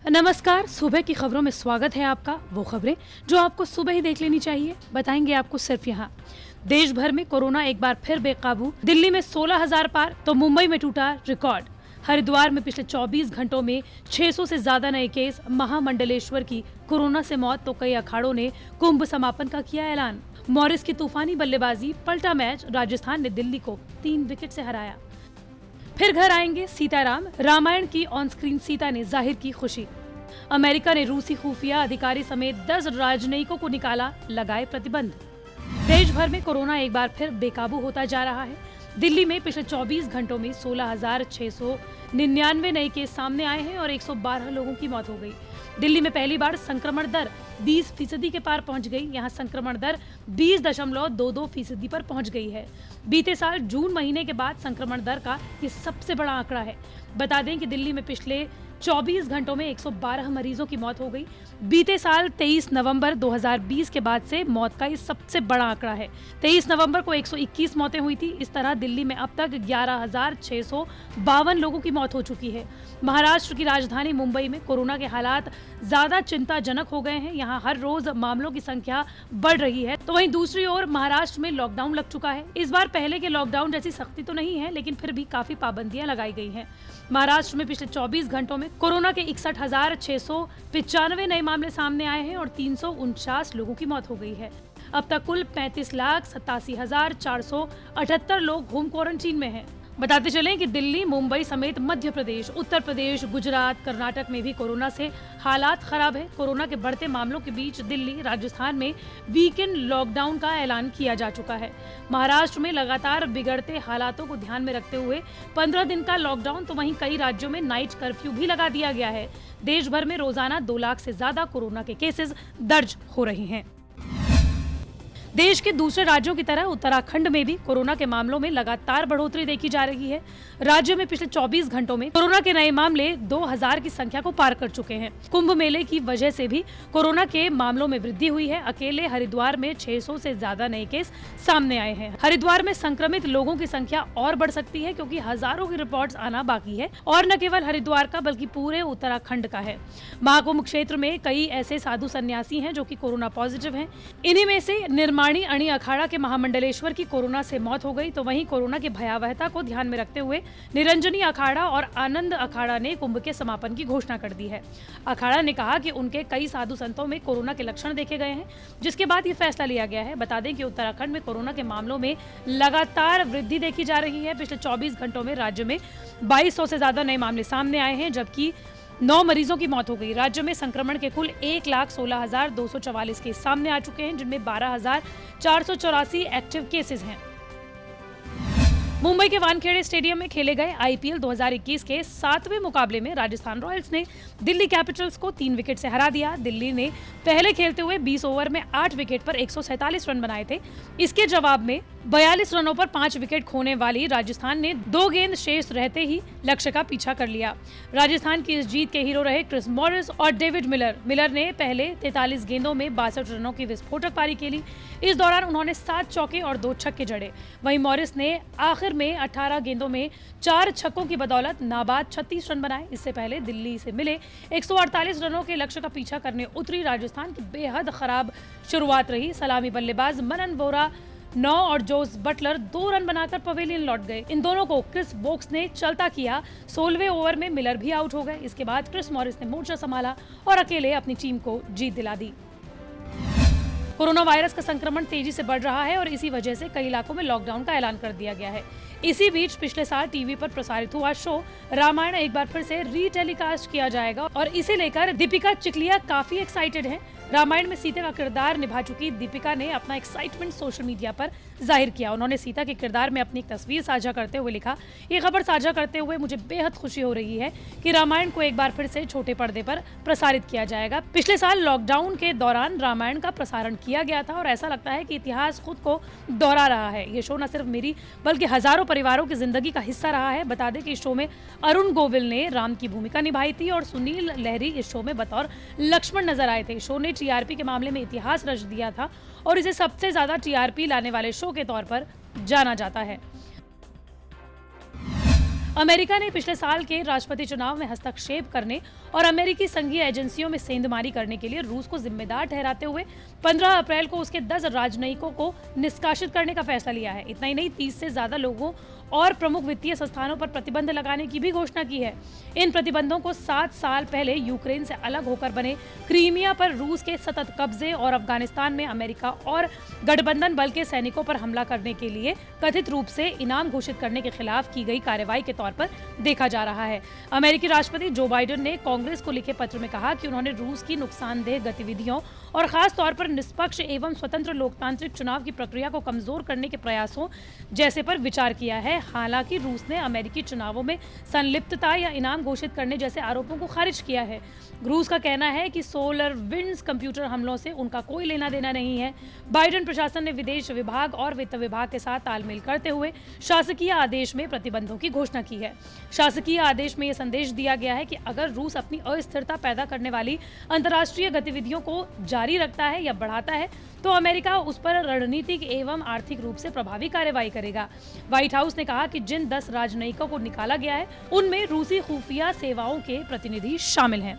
नमस्कार। सुबह की खबरों में स्वागत है आपका। वो खबरें जो आपको सुबह ही देख लेनी चाहिए, बताएंगे आपको सिर्फ यहाँ। देश भर में कोरोना एक बार फिर बेकाबू। दिल्ली में 16,000 पार तो मुंबई में टूटा रिकॉर्ड। हरिद्वार में पिछले 24 घंटों में 600 से ज्यादा नए केस। महामंडलेश्वर की कोरोना से मौत तो कई अखाड़ों ने कुंभ समापन का किया ऐलान। मॉरिस की तूफानी बल्लेबाजी, पलटा मैच। राजस्थान ने दिल्ली को 3 विकेट से हराया। फिर घर आएंगे सीताराम। रामायण की ऑन स्क्रीन सीता ने जाहिर की खुशी। अमेरिका ने रूसी खुफिया अधिकारी समेत 10 राजनयिकों को निकाला, लगाए प्रतिबंध। देश भर में कोरोना एक बार फिर बेकाबू होता जा रहा है। दिल्ली में पिछले 24 घंटों में 16,699 नए केस सामने आए हैं और 112 लोगों की मौत हो गई। दिल्ली में पहली बार संक्रमण दर 20% के पार पहुंच गई। यहां संक्रमण दर 20.22% पर पहुंच गई है। बीते साल जून महीने के बाद संक्रमण दर का ये सबसे बड़ा आंकड़ा है। बता दें कि दिल्ली में पिछले 24 घंटों में 112 मरीजों की मौत हो गई। बीते साल 23 नवंबर 2020 के बाद से मौत का ये सबसे बड़ा आंकड़ा है। 23 नवंबर को 121 मौतें हुई थी। इस तरह दिल्ली में अब तक 11,652 लोगों की मौत हो चुकी है। महाराष्ट्र की राजधानी मुंबई में कोरोना के हालात ज्यादा चिंताजनक हो गए हैं। यहाँ हर रोज मामलों की संख्या बढ़ रही है, तो वहीं दूसरी ओर महाराष्ट्र में लॉकडाउन लग चुका है। इस बार पहले के लॉकडाउन जैसी सख्ती तो नहीं है, लेकिन फिर भी काफी पाबंदियां लगाई गई हैं। महाराष्ट्र में पिछले 24 घंटों में कोरोना के 61,695 नए मामले सामने आए हैं और 349 लोगों की मौत हो गई है। अब तक कुल 35,87,478 लोग होम क्वारंटीन में हैं। बताते चलें कि दिल्ली, मुंबई समेत मध्य प्रदेश, उत्तर प्रदेश, गुजरात, कर्नाटक में भी कोरोना से हालात खराब है। कोरोना के बढ़ते मामलों के बीच दिल्ली, राजस्थान में वीकेंड लॉकडाउन का ऐलान किया जा चुका है। महाराष्ट्र में लगातार बिगड़ते हालातों को ध्यान में रखते हुए 15 दिन का लॉकडाउन, तो वहीं कई राज्यों में नाइट कर्फ्यू भी लगा दिया गया है। देश भर में रोजाना 2 लाख से ज्यादा कोरोना के केसेस दर्ज हो रहे हैं। देश के दूसरे राज्यों की तरह उत्तराखंड में भी कोरोना के मामलों में लगातार बढ़ोतरी देखी जा रही है। राज्य में पिछले 24 घंटों में कोरोना के नए मामले 2000 की संख्या को पार कर चुके हैं। कुंभ मेले की वजह से भी कोरोना के मामलों में वृद्धि हुई है। अकेले हरिद्वार में 600 से ज्यादा नए केस सामने आए हैं। हरिद्वार में संक्रमित लोगों की संख्या और बढ़ सकती है, क्योंकि हजारों की रिपोर्ट्स आना बाकी है और न केवल हरिद्वार का बल्कि पूरे उत्तराखंड का है। महाकुंभ क्षेत्र में कई ऐसे साधु सन्यासी हैं जो कि कोरोना पॉजिटिव हैं। इन्हीं में से निर्माणी अणी अखाड़ा के महामंडलेश्वर की कोरोना से मौत हो गई। तो वहीं कोरोना की भयावहता को ध्यान में रखते हुए निरंजनी अखाड़ा और आनंद अखाड़ा ने कुंभ के समापन की घोषणा कर दी है। अखाड़ा ने कहा कि उनके कई साधु संतों में कोरोना के लक्षण देखे गए हैं, जिसके बाद ये फैसला लिया गया है। बता दें कि उत्तराखंड में कोरोना के मामलों में लगातार वृद्धि देखी जा रही है। पिछले 24 घंटों में राज्य में 2200 से ज्यादा नए मामले सामने आए हैं, जबकि 9 मरीजों की मौत हो गई। राज्य में संक्रमण के कुल 1,16,244 केस सामने आ चुके हैं, जिनमें 12,484 एक्टिव केसेस हैं। मुंबई के वानखेड़े स्टेडियम में खेले गए आईपीएल 2021 के 7वें मुकाबले में राजस्थान रॉयल्स ने दिल्ली कैपिटल्स को 3 विकेट से हरा दिया। दिल्ली ने पहले खेलते हुए 20 ओवर में 8 विकेट पर 147 रन बनाए थे। इसके जवाब में 42 रनों पर 5 विकेट खोने वाली राजस्थान ने 2 गेंद शेष रहते ही लक्ष्य का पीछा कर लिया। राजस्थान की इस जीत के हीरो रहे क्रिस मॉरिस और डेविड मिलर। मिलर ने पहले 43 गेंदों में 62 रनों की विस्फोटक पारी खेली। इस दौरान उन्होंने 7 चौके और 2 छक्के जड़े। वहीं मॉरिस ने आखिर में 18 गेंदों में 4 छक्कों की बदौलत नाबाद 36 रन बनाए। इससे पहले दिल्ली से मिले 148 रनों के लक्ष्य का पीछा करने उतरी राजस्थान की बेहद खराब शुरुआत रही। सलामी बल्लेबाज मनन वोरा 9 और जोस बटलर 2 रन बनाकर पवेलियन लौट गए। इन दोनों को क्रिस वोक्स ने चलता किया। 16वें ओवर में मिलर भी आउट हो गए। इसके बाद क्रिस मॉरिस ने मोर्चा संभाला और अकेले अपनी टीम को जीत दिला दी। कोरोना वायरस का संक्रमण तेजी से बढ़ रहा है और इसी वजह से कई इलाकों में लॉकडाउन का ऐलान कर दिया गया है। इसी बीच पिछले साल टीवी पर प्रसारित हुआ शो रामायण एक बार फिर से रीटेलीकास्ट किया जाएगा और इसे लेकर दीपिका चिखलिया काफी एक्साइटेड हैं। रामायण में सीता का किरदार निभा चुकी दीपिका ने अपना एक्साइटमेंट सोशल मीडिया पर जाहिर किया। उन्होंने सीता के किरदार में अपनी एक तस्वीर साझा करते हुए लिखा, ये खबर साझा करते हुए मुझे बेहद खुशी हो रही है कि रामायण को एक बार फिर से छोटे पर्दे पर प्रसारित किया जाएगा। पिछले साल लॉकडाउन के दौरान रामायण का प्रसारण किया गया था और ऐसा लगता है कि इतिहास खुद को दोहरा रहा है। ये शो न सिर्फ मेरी बल्कि हजारों परिवारों की जिंदगी का हिस्सा रहा है। बता दें कि इस शो में अरुण गोविल ने राम की भूमिका निभाई थी और सुनील लहरी इस शो में बतौर लक्ष्मण नजर आए थे। शो ने टीआरपी के मामले में इतिहास रच दिया था और इसे सबसे ज्यादा टीआरपी लाने वाले शो के तौर पर जाना जाता है। अमेरिका ने पिछले साल के राष्ट्रपति चुनाव में हस्तक्षेप करने और अमेरिकी संघीय एजेंसियों में सेंधमारी करने के लिए रूस को जिम्मेदार ठहराते हुए 15 अप्रैल को उसके 10 राजनयिकों को निष्कासित करने का फैसला लिया है। इतना ही नहीं, 30 से ज्यादा लोगों और प्रमुख वित्तीय संस्थानों पर प्रतिबंध लगाने की भी घोषणा की है। इन प्रतिबंधों को 7 साल पहले यूक्रेन से अलग होकर बने क्रीमिया पर रूस के सतत कब्जे और अफगानिस्तान में अमेरिका और गठबंधन बल के सैनिकों पर हमला करने के लिए कथित रूप से इनाम घोषित करने के खिलाफ की गई कार्रवाई के तौर पर देखा जा रहा है। अमेरिकी राष्ट्रपति जो बाइडेन ने कांग्रेस को लिखे पत्र में कहा कि उन्होंने रूस की नुकसानदेह गतिविधियों और खास तौर पर निष्पक्ष एवं स्वतंत्र लोकतांत्रिक चुनाव की प्रक्रिया को कमजोर करने के प्रयासों जैसे पर विचार किया है। हालांकि रूस ने अमेरिकी चुनावों में संलिप्तता या इनाम घोषित करने जैसे आरोपों को खारिज किया है। रूस का कहना है कि सोलर विंड्स कंप्यूटर हमलों से उनका कोई लेना देना नहीं है। बाइडेन प्रशासन ने विदेश विभाग और वित्त विभाग के साथ तालमेल करते हुए शासकीय आदेश में प्रतिबंधों की घोषणा की है। शासकीय आदेश में यह संदेश दिया गया है कि अगर रूस अपनी अस्थिरता पैदा करने वाली अंतर्राष्ट्रीय गतिविधियों को जारी रखता है या बढ़ाता है तो अमेरिका उस पर रणनीतिक एवं आर्थिक रूप से प्रभावी कार्रवाई करेगा। व्हाइट हाउस ने कहा कि जिन 10 राजनयिकों को निकाला गया है उनमें रूसी खुफिया सेवाओं के प्रतिनिधि शामिल हैं।